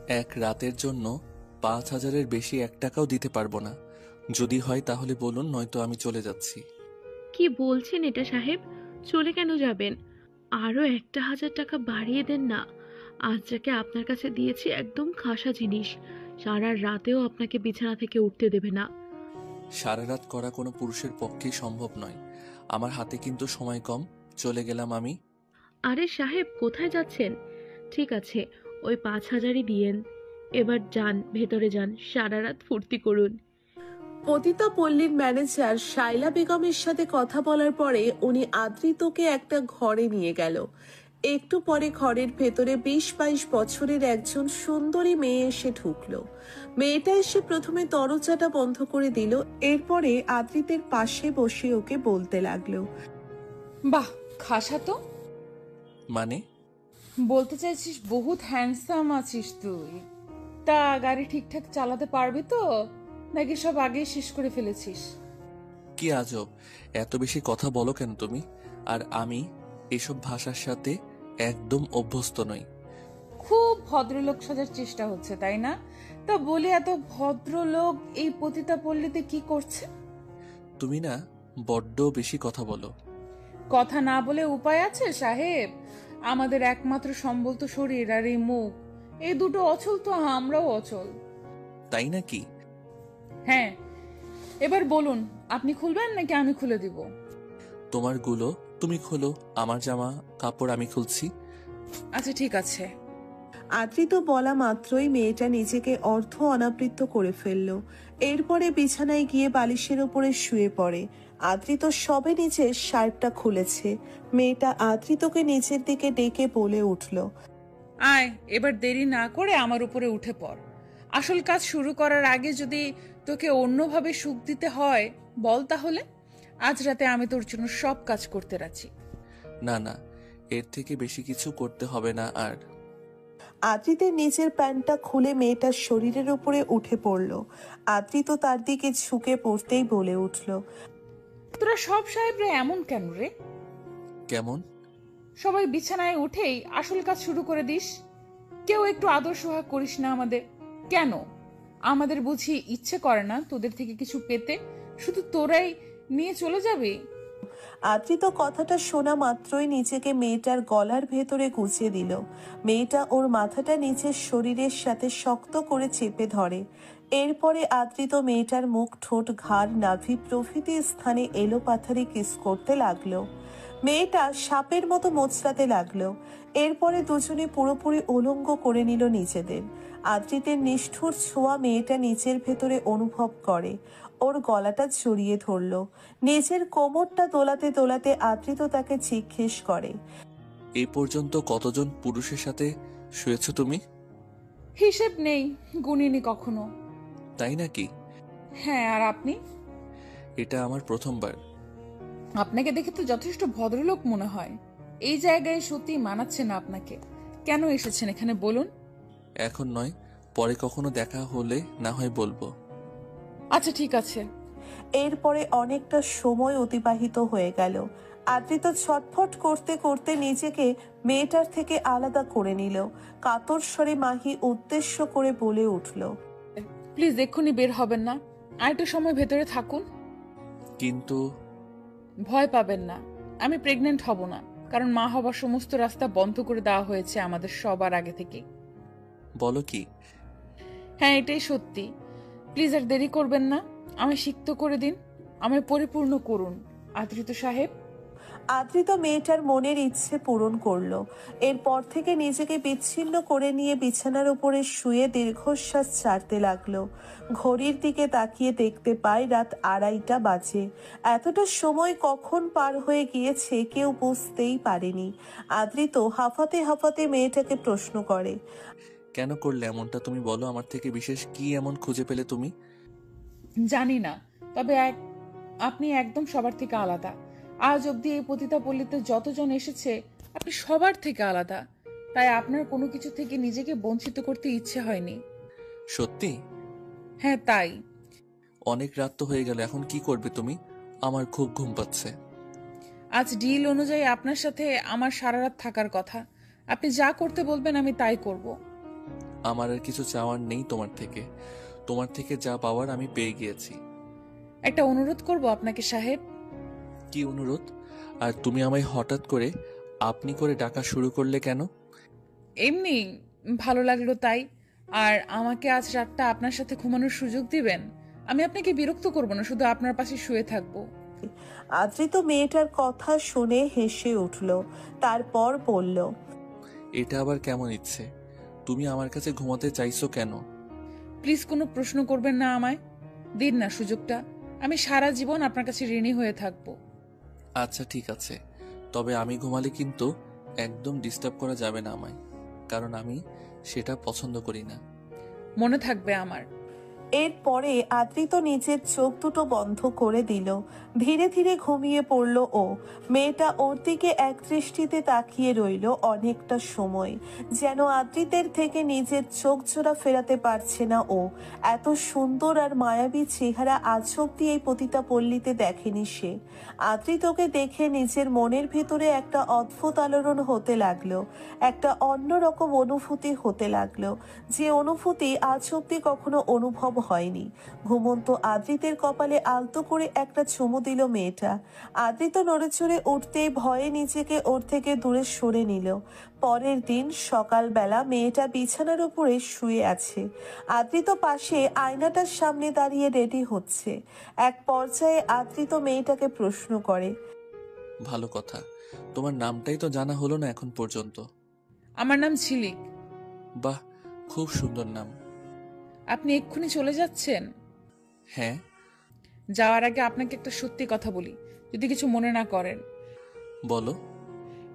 এক রাতের জন্য 5,000-এর বেশি 1 টাকাও দিতে পারবো না। যদি হয় তাহলে বলুন, নয়তো আমি চলে যাচ্ছি। কি বলছেন এটা সাহেব? চলে কেন যাবেন? আরো 1,000 টাকা বাড়িয়ে দেন না। আজ যাকে আপনার কাছে দিয়েছি একদম খাসা জিনিস, সারা রাতেও আপনাকে বিছানা থেকে উঠতে দেবে না। সারা রাত করা কোনো পুরুষের পক্ষেই সম্ভব নয়। আমার হাতে কিন্তু সময় কম। চলে গেলাম আমি। আরে সাহেব, কোথায় যাচ্ছেন? ঠিক আছে, ওই 5,000ই দিয়েন। এবার যান, ভেতরে যান, সারা রাত ফুর্তি করুন। পতিতা পল্লীর ম্যানেজার শাইলা বেগমের সাথে কথা বলার পরে উনি আদ্রিতকে একটা ঘরে নিয়ে গেল। একটু পরে ঘরের ভেতরে 20-22 বছরের একজন সুন্দরী মেয়ে এসে ঢুকলো। মেয়েটা এসে প্রথমে দরজাটা বন্ধ করে দিল, এরপরে আদ্রিতের পাশে বসে ওকে বলতে লাগলো। বাহ, খাসা তো। মানে? বলতে চাইছিস বহুত হ্যান্ডসাম আছিস তুই। তা গাড়ি ঠিকঠাক চালাতে পারবি তো, নাকি সব আগেই শেষ করে ফেলেছিস? কি আজব, এত বেশি কথা বলো কেন তুমি? আর আমি এসব ভাষার সাথে একদম অভ্যস্ত নই। খুব ভদ্রলোক সাজার চেষ্টা হচ্ছে, তাই না? তা বলি, এত ভদ্রলোক এই পতিতা পল্লীতে কি করছে? তুমি না বড্ড বেশি কথা বলো। কথা না বলে উপায় আছে সাহেব? আমাদের একমাত্র সম্বল তো শরীর আর এই মুখ। এই দুটো অচল তো আমরাও অচল। তাই নাকি? হ্যাঁ, এবার বলুন, আপনি খুলবেন নাকি আমি খুলে দিব? তোমার গুলো তুমি খোলো, আমার জামা কাপড় আমি খুলছি। আচ্ছা ঠিক আছে। আদ্রিত বলা মাত্রই মেয়েটা নিজেকে অর্ধ অনাবৃত করে ফেলল। এরপরে বিছানায় গিয়ে বালিশের উপরে শুয়ে পড়ে। আদ্রিত সবে নিজের শার্টটা খুলেছে। মেয়েটা আদ্রিতকে নিচের দিকে ডেকে বলে উঠল, আয়, এবার দেরি না করে আমার উপরে উঠে পড়। আসল কাজ শুরু করার আগে যদি তোকে অন্যভাবে সুখ দিতে হয় বল তাহলে। আজ রাতে আমি তোর জন্য সব কাজ করতে রাজি। না না, এর থেকে বেশি কিছু করতে হবে না আর। আদ্রিতের নিচের প্যান্টটা খুলে মেয়েটার শরীরের উপরে উঠে পড়ল। আদ্রিত তার দিকে ঝুঁকে পড়তেই বলে উঠল, তোরা সব সাহেবরা এমন কেন রে? কেমন? সবাই বিছানায় উঠেই আসল কাজ শুরু করে দিস। কেউ একটু আদর সোহাগ করিস না আমাদের? কেন? আমাদের বুঝি ইচ্ছে করে না তোদের থেকে কিছু পেতে? শুধু তোরাই নিয়ে চলে যাবে? আদ্রিত কথাটা শোনা মাত্রই নিজেকে মেয়েটার গলার ভেতরে গুছিয়ে দিল। মেয়েটা ওর মাথাটা নিচের শরীরের সাথে শক্ত করে চেপে ধরে। এরপরে আদ্রিত মেয়েটার মুখ, ঠোঁট, ঘাড়, নাভি প্রভৃতি স্থানে এলোপাথারি কিস করতে লাগলো। মেয়েটা সাপের মতো মোচড়াতে লাগলো। এরপরে দুজনে পুরোপুরি উলঙ্গ করে নিল নিজেদের। আদ্রিতের নিষ্ঠুর ছোঁয়া মেয়েটা নিচের ভেতরে অনুভব করে। ওর গলাটা জড়িয়ে ধরল। নিজের কোমরটা দোলাতে দোলাতে আদ্রিত তাকে জিজ্ঞেস করে, এই পর্যন্ত কতজন পুরুষের সাথে শুয়েছো তুমি? হিসেব নেই, গুনিনি কখনো। তাই নাকি? হ্যাঁ, আর আপনি? এটা আমার প্রথমবার। আপনাকে দেখে তো যথেষ্ট ভদ্রলোক মনে হয়। এই জায়গায় সত্যি মানাচ্ছে না আপনাকে। কেন এসেছেন এখানে বলুন? এখন নয়, পরে কখনো দেখা হলে না হয় বলবো। আচ্ছা ঠিক আছে। এরপরে অনেকটা সময় অতিবাহিত হয়ে গেল। আদ্রিত ছটফট করতে করতে নিজেকে মেয়েটার থেকে আলাদা করে নিল। কাতর স্বরে মাহি উদ্দেশ্য করে বলে উঠল, প্লিজ এক্ষুনি বের হবেন না, আর একটু সময় ভেতরে থাকুন। কিন্তু ভয় পাবেন না, আমি প্রেগনেন্ট হব না, কারণ মা হবার সমস্ত রাস্তা বন্ধ করে দেওয়া হয়েছে আমাদের সবার আগে থেকে। বলো কি? হ্যাঁ, এটাই সত্যি। প্লিজ আর দেরি করবেন না, আমায় সিক্ত করে দিন, আমায় পরিপূর্ণ করুন আদ্রিত সাহেব। আদ্রিত মেয়েটার মনের ইচ্ছে পূরণ করলো। এরপর থেকে নিজেকে বিচ্ছিন্ন করে নিয়ে বিছানার উপরে শুয়ে দীর্ঘশ্বাস ছাড়তে লাগলো। ঘড়ির দিকে তাকিয়ে দেখতে পায় রাত 2:30 বাজে। এতটা সময় কখন পার হয়ে গিয়েছে কেউ বুঝতেই পারেনি। আদ্রিত হাঁফাতে হাঁফাতে মেয়েটাকে প্রশ্ন করে, কেন করলে এমনটা? তুমি বলো, আমার থেকে বিশেষ কি এমন খুঁজে পেলে তুমি? জানি না, তবে আপনি একদম সবার থেকে আলাদা। আজ অব্দি এই পতিতা পল্লীতে যতজন এসেছে আপনি সবার থেকে আলাদা। তাই আপনার কোনো কিছু থেকে নিজেকে বঞ্চিত করতে ইচ্ছে হয়নি। সত্যি? হ্যাঁ তাই। অনেক রাত তো হয়ে গেল, এখন কি করবে তুমি? আমার খুব ঘুম পাচ্ছে। আজ ডিল অনুযায়ী আপনার সাথে আমার সারা রাত থাকার কথা। আপনি যা করতে বলবেন আমি তাই করব। আমার আর কিছু চাওয়ার নেই তোমার থেকে। তোমার থেকে যা পাওয়ার আমি পেয়ে গিয়েছি। একটা অনুরোধ করব আপনাকে সাহেব। কি অনুরোধ? আর তুমি আমায় হঠাৎ করে আপনি করে ডাকা শুরু করলে কেন? এমনি ভালো লাগলো তাই। আর আমাকে আজ রাতটা আপনার সাথে ঘুমানোর সুযোগ দিবেন? আমি আপনাকে বিরক্ত করব না, শুধু আপনার পাশে শুয়ে থাকবো। আদ্রিত মেয়েটার কথা শুনে হেসে উঠল, তারপর বলল, এটা আবার কেমন ইচ্ছে? তুমি আমার কাছে ঘুমাতে চাইছো কেন? প্লিজ কোনো প্রশ্ন করবেন না আমায়। দিন না সুযোগটা। আমি সারা জীবন আপনার কাছে ঋণী হয়ে থাকবো। আচ্ছা ঠিক আছে, তবে আমি ঘুমালে কিন্তু একদম ডিস্টার্ব করা যাবে না আমায়, কারণ আমি সেটা পছন্দ করি না। মনে থাকবে আমার। এরপরে আদ্রিত নিজের চোখ দুটো বন্ধ করে দিল। ধীরে ধীরে ঘুমিয়ে পড়ল ও। মেয়েটা ওর দিকে এক দৃষ্টিতে তাকিয়ে রইল অনেকটা সময়, যেন আদ্রিতের থেকে নিজের চোখ জোড়া ফেরাতে পারছে না ও। এত সুন্দর আর মায়াবী চেহারা আজ অব্দি এই পতিতা পল্লীতে দেখেনি সে। আদ্রিতকে দেখে নিজের মনের ভেতরে একটা অদ্ভুত আলোড়ন হতে লাগলো, একটা অন্যরকম অনুভূতি হতে লাগলো, যে অনুভূতি আজ অব্দি কখনো অনুভব হয়নি। ঘুমন্ত আদ্রিতের কপালে আলতো করে একটা চুমু দিল মেয়েটা। আদ্রিত নড়ে চড়ে উঠতেই ভয়ে নিজেকে ওর থেকে দূরে সরে নিল। পরের দিন সকালবেলা মেয়েটা বিছানার উপরে শুয়ে আছে। আদ্রিত পাশে আয়নাটার সামনে দাঁড়িয়ে রেডি হচ্ছে। এক পর্যায়ে আদ্রিত মেয়েটাকে প্রশ্ন করে, ভালো কথা, তোমার নামটাই তো জানা হলো না এখন পর্যন্ত। আমার নাম ঝিলিক। বাহ, খুব সুন্দর নাম। আপনি এক্ষুনি চলে যাচ্ছেন? হ্যাঁ। যাওয়ার আগে আপনাকে একটা সত্যি কথা বলি, যদি কিছু মনে না করেন। বলো।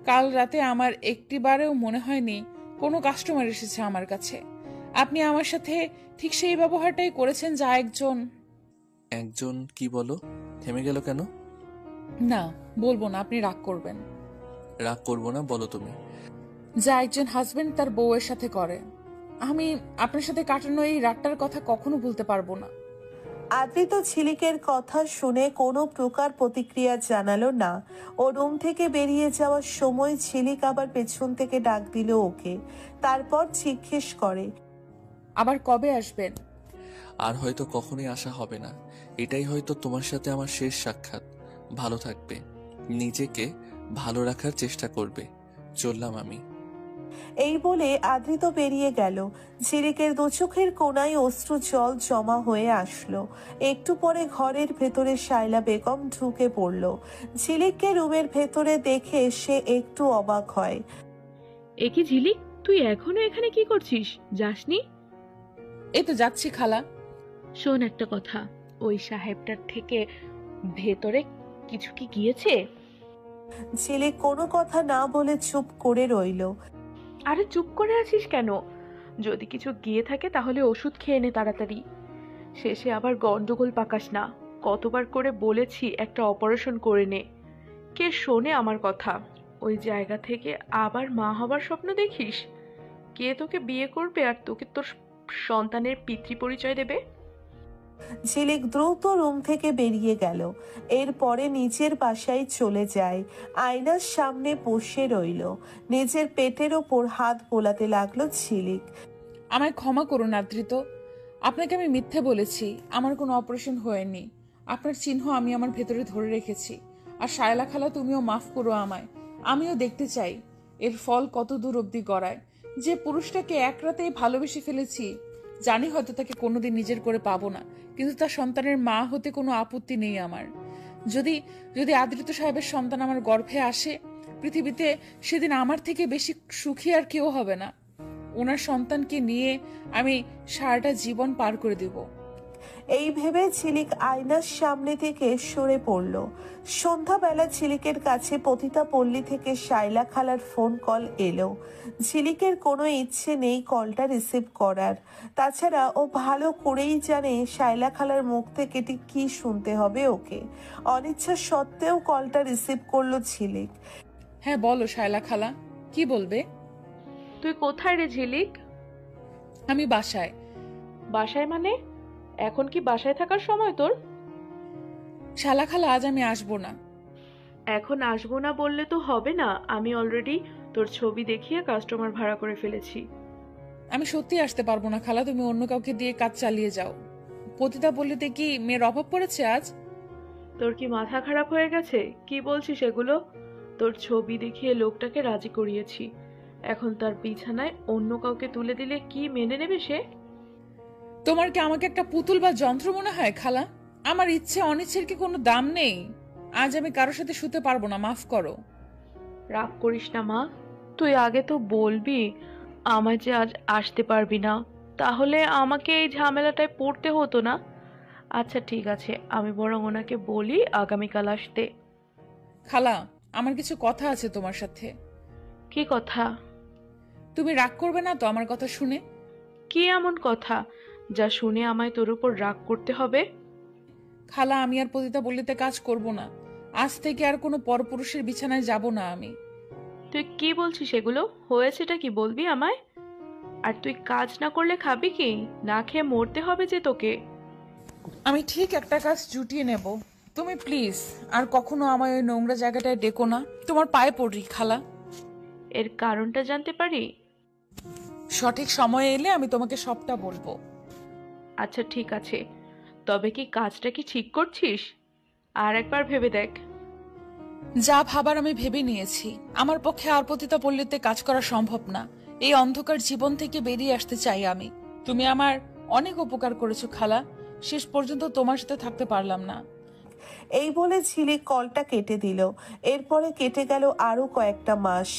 কাল রাতে আমার একটিবারেও মনে হয়নি কোনো কাস্টমার এসেছে আমার কাছে। আপনি আমার সাথে ঠিক সেই ব্যবহারটাই করেছেন যা একজন একজন কি বলো? থেমে গেল কেন? না, বলবো না, আপনি রাগ করবেন। রাগ করবো না, বলো তুমি। যা একজন হাজবেন্ড তার বউয়ের সাথে করে। আমি আপনার সাথে কাটানো এই রাতটার কথা কখনো ভুলতে পারবো না। আদ্রিত ঝিলিকের কথা শুনে কোনো প্রকার প্রতিক্রিয়া জানালো না। ও রুম থেকে বেরিয়ে যাওয়ার সময় ঝিলিক আবার পেছন থেকে ডাক দিল ওকে। তারপর জিজ্ঞেস করে, আবার কবে আসবেন? আর হয়তো কখনোই আসা হবে না। এটাই হয়তো তোমার সাথে আমার শেষ সাক্ষাৎ। ভালো থাকবে, নিজেকে ভালো রাখার চেষ্টা করবে। চললাম আমি। এই বলে আদ্রিত বেরিয়ে গেল। ঝিলিকের দু চোখের কোনায় অশ্রু জল জমা হয়ে আসলো। একটু পরে ঘরের ভেতরে শায়লা বেগম ঢুকে পড়ল। ঝিলিককে রুমের ভেতরে দেখে সে একটু অবাক হয়। এ কি ঝিলিক, তুই এখনো এখানে কি করছিস? যাসনি? এই তো যাচ্ছি খালা। শোন একটা কথা, ওই সাহেবটার থেকে ভেতরে কিছু কি গিয়েছে? ঝিলিক কোনো কথা না বলে চুপ করে রইল। আরে চুপ করে আছিস কেন? যদি কিছু গিয়ে থাকে তাহলে ওষুধ খেয়ে নে তাড়াতাড়ি। শেষে আবার গন্ডগোল পাকাস না। কতবার করে বলেছি একটা অপারেশন করে নে। কে শোনে আমার কথা? ওই জায়গা থেকে আবার মা হবার স্বপ্ন দেখিস? কে তোকে বিয়ে করবে আর তোকে তোর সন্তানের পিতৃ পরিচয় দেবে? ঝিলিক দ্রুত রুম থেকে বেরিয়ে গেল। এরপরে নিজের বাসায় চলে যায়। আয়নার সামনে বসে রইল। নিজের পেটের ওপর হাত বোলাতে লাগলো ঝিলিক। আমায় ক্ষমা করুন আদ্রিত, আপনাকে আমি মিথ্যে বলেছি। আমার কোনো অপারেশন হয়নি। আপনার চিহ্ন আমি আমার ভেতরে ধরে রেখেছি। আর শায়লা খালা, তুমিও মাফ করো আমায়। আমিও দেখতে চাই এর ফল কত দূর অব্দি গড়ায়। যে পুরুষটাকে এক রাতেই ভালোবেসে ফেলেছি, জানি হয়তো তাকে কোনোদিন নিজের করে পাবো না, কিন্তু তার সন্তানের মা হতে কোনো আপত্তি নেই আমার। যদি যদি আদ্রিত সাহেবের সন্তান আমার গর্ভে আসে, পৃথিবীতে সেদিন আমার থেকে বেশি সুখী আর কেউ হবে না। ওনার সন্তানকে নিয়ে আমি সারাটা জীবন পার করে দেব। এই ভেবে ঝিলিক আয়নার সামনে থেকে সরে পড়ল। সন্ধ্যাবেলা ঝিলিকের কাছে পতিতা পল্লী থেকে শায়লা খালার ফোন কল এলো। ঝিলিকের কোনো ইচ্ছে নেই কলটা রিসিভ করার। তাছাড়া ও ভালো করেই জানে শায়লা খালার মুখ থেকে ঠিক কি শুনতে হবে ওকে। অনিচ্ছা সত্ত্বেও কলটা রিসিভ করলো ঝিলিক। হ্যাঁ বলো শায়লা খালা, কি বলবে? তুই কোথায় রে ঝিলিক? আমি বাসায়। বাসায় মানে? এখন কি বাসায় থাকার সময় তোর? শালা খালা, আজ আমি আসবো না। এখন আসবো না বললে তো হবে না। আমি অলরেডি তোর ছবি দেখিয়ে কাস্টমার ভাড়া করে ফেলেছি। আমি সত্যি আসতে পারবো না খালা, তুমি অন্য কাউকে দিয়ে কাজ চালিয়ে যাও। পতিতা পল্লীতে কি মেয়ের অভাব পড়েছে আজ? তোর কি মাথা খারাপ হয়ে গেছে? কি বলছিস এগুলো? তোর ছবি দেখিয়ে লোকটাকে রাজি করিয়েছি, এখন তার বিছানায় অন্য কাউকে তুলে দিলে কি মেনে নেবে সে? তোমার কি আমাকে একটা পুতুল বা যন্ত্র মনে হয় খালা? আমার ইচ্ছে অনিচ্ছের কি কোনো দাম নেই? আজ আমি কারোর সাথে শুতে পারবো না, মাফ করো। রাগ করিস না মা, তুই আগে তো বলবি আমায় যে আজ আসতে পারবি না, তাহলে আমাকে এই ঝামেলাটায় পড়তে হতো না। আচ্ছা ঠিক আছে, আমি বরং ওনাকে বলি আগামীকাল আসতে। খালা, আমার কিছু কথা আছে তোমার সাথে। কি কথা? তুমি রাগ করবে না তো আমার কথা শুনে? কি এমন কথা যা শুনে আমায় তোর উপর রাগ করতে হবে? খালা, আমি আর পতিতা পল্লীতে কাজ করব না। আজ থেকে আর কোনো পরপুরুষের বিছানায় যাব না আমি। তুই কি বলছিস এগুলো? হয়েছেটা কি বলবি আমায়? আর তুই কাজ না করলে খাবি কি? না খেয়ে মরতে হবে যে তোকে। আমি ঠিক একটা কাজ জুটিয়ে নেব। তুমি প্লিজ আর কখনো আমায় ওই নোংরা জায়গাটায় ডেকো না। তোমার পায়ে পড়ি খালা। এর কারণটা জানতে পারি? সঠিক সময়ে এলে আমি তোমাকে সবটা বলবো। আচ্ছা ঠিক আছে, তবে কি কাজটা কি ঠিক করছিস? আর একবার ভেবে দেখ। যা ভাবার আমি ভেবে নিয়েছি। আমার পক্ষে আর পতিতা পল্লীতে কাজ করা সম্ভব না। এই অন্ধকার জীবন থেকে বেরিয়ে আসতে চাই আমি। তুমি আমার অনেক উপকার করেছো খালা, শেষ পর্যন্ত তোমার সাথে থাকতে পারলাম না। এই বলে ঝিলিক কলটা কেটে দিল। এরপরে কেটে গেল আরো কয়েকটা মাস।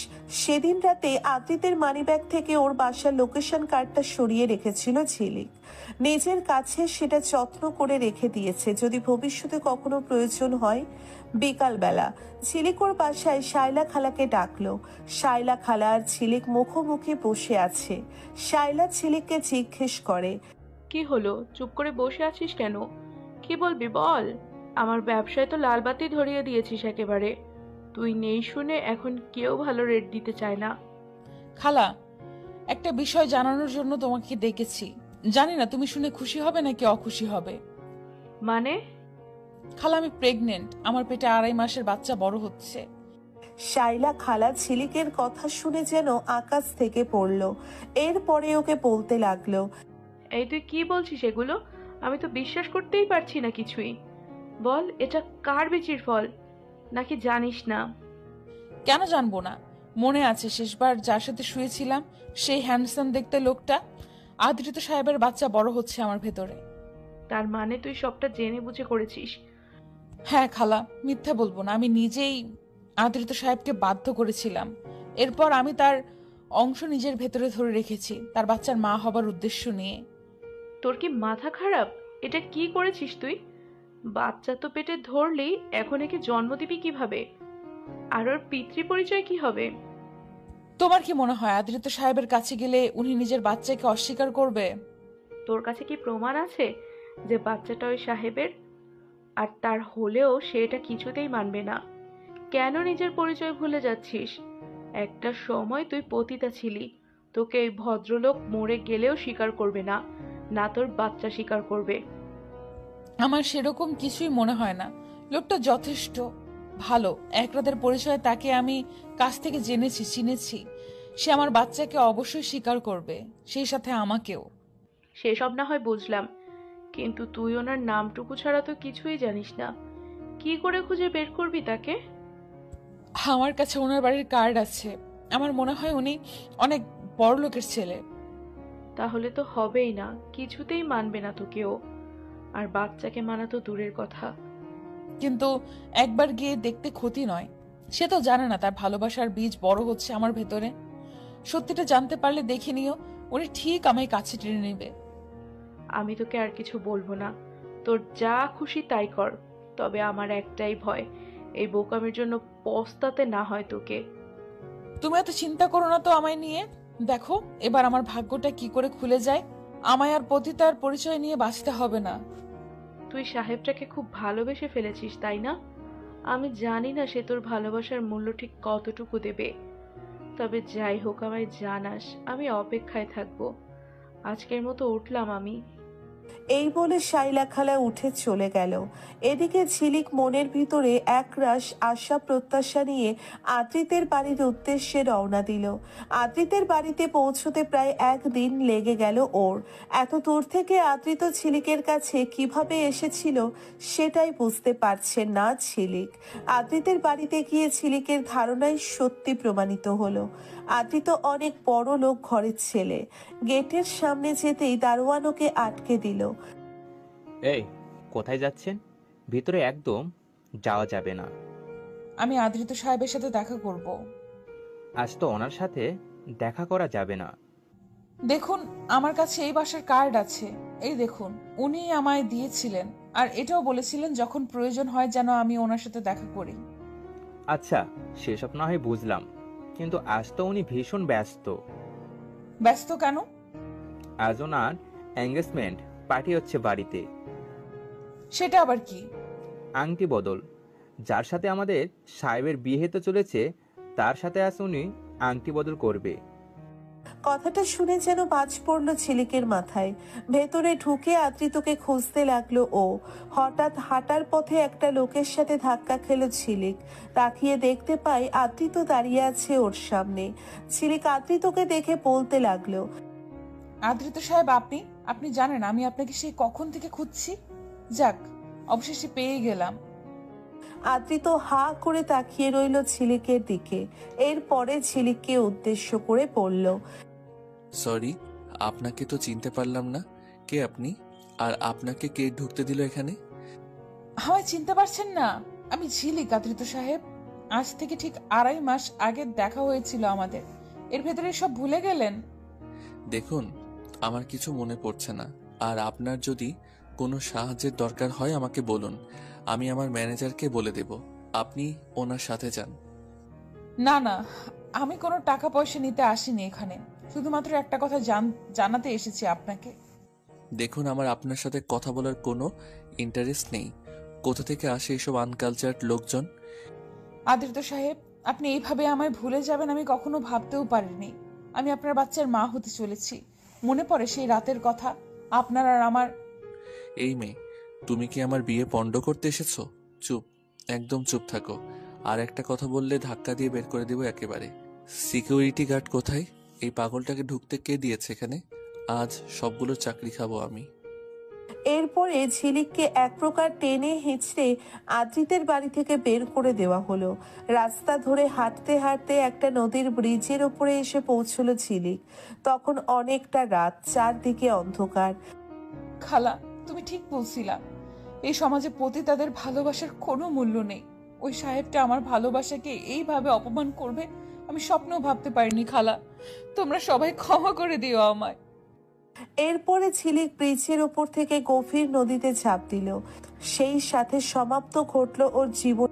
সেদিন রাতে আদ্রিতের মানিব্যাগ থেকে ওর বাসার লোকেশন কার্ডটা সরিয়ে রেখেছিল ঝিলিক। নিজের কাছে সেটা যত্ন করে রেখে দিয়েছে, যদি ভবিষ্যতে কখনো প্রয়োজন হয়। বিকালবেলা ঝিলিক ওর বাসায় শায়লা খালাকে ডাকলো। শায়লা খালা আর ঝিলিক মুখোমুখি বসে আছে। শায়লা ঝিলিককে জিজ্ঞেস করে, কি হলো, চুপ করে বসে আছিস কেন? কি বলবি বল। আমার ব্যবসায় তো লাল বাতি ধরিয়ে দিয়েছিস একেবারে। তুই নেই শুনে এখন কেউ ভালো রেট দিতে চায় না। খালা, একটা বিষয় জানানোর জন্য তোমাকে ডেকেছি। জানি না তুমি শুনে খুশি হবে নাকি অখুশি হবে। মানে? খালা, আমি প্রেগনেন্ট। আমার পেটে 2.5 মাসের বাচ্চা বড় হচ্ছে। শাইলা খালা ঝিলিকের কথা শুনে যেন আকাশ থেকে পড়ল। এরপরে ওকে বলতে লাগলো, এই তুই কি বলছিস এগুলো? আমি তো বিশ্বাস করতেই পারছি না কিছুই। বল, এটা কার বিচির ফল? নাকি জানিস না? কেন জানবো না? মনে আছে শেষবার যার সাথে শুয়েছিলাম, সেই হ্যান্ডসাম দেখতে লোকটা? আদৃত সাহেবের বাচ্চা বড় হচ্ছে আমার ভেতরে। তার মানে তুই সবটা জেনে বুঝে করেছিস? হ্যাঁ খালা, মিথ্যা বলবো না। আমি নিজেই আদৃত সাহেবকে বাধ্য করেছিলাম। এরপর আমি তার অংশ নিজের ভেতরে ধরে রেখেছি, তার বাচ্চার মা হবার উদ্দেশ্য নিয়ে। তোর কি মাথা খারাপ? এটা কি করেছিস তুই? বাচ্চা তো পেটে ধরলেই এখন একে জন্ম দিবি কিভাবে? আর ওর পিতৃ পরিচয় কি হবে? তোমার কি মনে হয় আদৃত সাহেবের কাছে গেলে উনি নিজের বাচ্চাকে অস্বীকার করবে? তোর কাছে কি প্রমাণ আছে যে বাচ্চাটা ওই সাহেবের? আর তার হলেও সে এটা কিছুতেই মানবে না। কেন নিজের পরিচয় ভুলে যাচ্ছিস? একটা সময় তুই পতিতা ছিলি। তোকে এই ভদ্রলোক মরে গেলেও স্বীকার করবে না, না তোর বাচ্চা স্বীকার করবে। আমার সেরকম কিছুই মনে হয় না। লোকটা যথেষ্ট ভালো। এক রাতের পরিচয়ে তাকে আমি কাছ থেকে জেনেছি, চিনেছি। সে আমার বাচ্চাকে অবশ্যই স্বীকার করবে, সেই সাথে আমাকেও। সেসব না হয় বুঝলাম, কিন্তু তুই ওনার নামটুকু ছাড়া তো কিছুই জানিস না। কি করে খুঁজে বের করবি তাকে? আমার কাছে ওনার বাড়ির কার্ড আছে। আমার মনে হয় উনি অনেক বড় লোকের ছেলে। তাহলে তো হবেই না, কিছুতেই মানবে না তোকেও। আর বাচ্চাকে মানা তো দূরের কথা। কিন্তু একবার গিয়ে দেখতে ক্ষতি নয়। সে তো জানে না তার ভালোবাসার বীজ বড় হচ্ছে আমার ভেতরে। সত্যিটা জানতে পারলে দেখে নিও, উনি ঠিক আমায় কাছে টেনে নেবে। আমি তোকে আর কিছু বলবো না, তোর যা খুশি তাই কর। তবে আমার একটাই ভয়, এই বোকামির জন্য পস্তাতে না হয় তোকে। তুমি এত চিন্তা করো না তো আমায় নিয়ে। দেখো এবার আমার ভাগ্যটা কি করে খুলে যায়। আমায় আর পতিতার পরিচয় নিয়ে বাঁচতে হবে না। তুই সাহেবটাকে খুব ভালোবেসে ফেলেছিস, তাই না? আমি জানি না সে তোর ভালোবাসার মূল্য ঠিক কতটুকু দেবে। তবে যাই হোক, আমায় জানাস, আমি অপেক্ষায় থাকবো। আজকের মতো উঠলাম আমি। এই বলে শাইলা খালা উঠে চলে গেল। এদিকে ঝিলিক মনের ভিতরে একরাশ আশা প্রত্যাশা নিয়ে আদ্রিতের বাড়ির উদ্দেশ্যে রওনা দিল। আদ্রিতের বাড়িতে পৌঁছতে প্রায় একদিন লেগে গেল ওর। এত দূর থেকে আদ্রিত ঝিলিকের কাছে কিভাবে এসেছিল সেটাই বুঝতে পারছে না ঝিলিক। আদ্রিতের বাড়িতে গিয়ে ঝিলিকের ধারণাই সত্যি প্রমাণিত হলো। আদ্রিত অনেক বড় লোক ঘরের ছেলে। গেটের সামনে যেতেই দারোয়ান ওকে আটকে দিল। এই, কোথায় যাচ্ছেন? ভিতরে একদম যাওয়া যাবে না। আমি আদ্রিত সাহেবের সাথে দেখা করব। আজ তো ওনার সাথে দেখা করা যাবে না। দেখুন, আমার কাছে এই বাসার কার্ড আছে, এই দেখুন, উনি আমায় দিয়েছিলেন, আর এটাও বলেছিলেন যখন প্রয়োজন হয় যেন আমি ওনার সাথে দেখা করি। আচ্ছা, সেসব না হয় বুঝলাম, কিন্তু আজ তো উনি ভীষণ ব্যস্ত। ব্যস্ত কেন? আজ ওনার এঙ্গেজমেন্ট পার্টি হচ্ছে বাড়িতে। সেটা আবার কি? আংটি বদল। যার সাথে আমাদের সাহেবের বিয়ে হতে চলেছে তার সাথে আজ উনি আংটি বদল করবে। কথাটা শুনে যেন বাজ পড়ল ঝিলিকের মাথায়। ভেতরে ঢুকে আদ্রিতকে খুঁজতে লাগলো ও। হঠাৎ হাঁটার পথে একটা লোকের সাথে ধাক্কা খেলো ঝিলিক। তাকিয়ে দেখতে পায় আদ্রিত দাঁড়িয়ে আছে ওর সামনে। ঝিলিক আদ্রিতকে দেখে বলতে লাগলো, আদ্রিত সাহেব, আপনি আপনি জানেন আমি আপনাকে সেই কখন থেকে খুঁজছি। যাক, অবশেষে পেয়ে গেলাম। আদ্রিত হা করে তাকিয়ে রইল ঝিলিকের দিকে। এরপরে ঝিলিককে উদ্দেশ্য করে বলল, সরি, আপনাকে তো চিনতে পারলাম না। কে আপনি? আর আপনাকে কে ঢুকতে দিল এখানে? আমায় চিনতে পারছেন না? আমি ঝিলিক আদ্রিত সাহেব। আজ থেকে ঠিক 2.5 মাস আগে দেখা হয়েছিল আমাদের। এর ভেতরে সব ভুলে গেলেন? দেখুন, আমার কিছু মনে পড়ছে না। আর আপনার যদি কোনো সাহায্যের দরকার হয় আমাকে বলুন, আমি আমার ম্যানেজারকে বলে দেব। আপনি ওনার সাথে যান। না না, আমি কোনো টাকা পয়সা নিতে আসিনি এখানে। শুধুমাত্র একটা কথা জানাতে এসেছি আপনাকে। দেখুন, আমার আপনার সাথে কথা বলার কোনো ইন্টারেস্ট নেই। কোথা থেকে আসে এসব আনকালচার্ড লোকজন? আদ্রিত সাহেব, আপনি এইভাবে আমায় ভুলে যাবেন আমি কখনো ভাবতেও পারিনি। আমি আপনার বাচ্চার মা হতে চলেছি। মনে পড়ে সেই রাতের কথা, আপনার আর আমার। এই মেয়ে, তুমি কি আমার বিয়ে পণ্ড করতে এসেছো? চুপ, একদম চুপ থাকো। আর একটা কথা বললে ধাক্কা দিয়ে বের করে দেবো একেবারে। সিকিউরিটি গার্ড কোথায়? এই পাগলটাকে ঢুকতে কে দিয়েছে এখানে? আজ সবগুলো চাকরি খাবো আমি। এরপরে ঝিলিককে এক প্রকার টেনে হিঁচড়ে আদ্রিতের বাড়ি থেকে বের করে দেওয়া হলো। রাস্তা ধরে হাঁটতে হাঁটতে একটা নদীর ব্রিজের ওপরে এসে পৌঁছলো ঝিলিক। তখন অনেকটা রাত, চারদিকে অন্ধকার। খালা, তুমি ঠিক বলছিলা। এই সমাজে পতিতাদের ভালোবাসার কোনো মূল্য নেই। ওই সাহেবটা আমার ভালোবাসাকে এইভাবে অপমান করবে আমি স্বপ্নেও ভাবতে পারিনি। খালা, তোমরা সবাই ক্ষমা করে দিও আমায়। এরপরে ঝিলিক ব্রিজের ওপর থেকে গভীর নদীতে ঝাঁপ দিল। সেই সাথে সমাপ্ত ঘটলো ওর জীবন।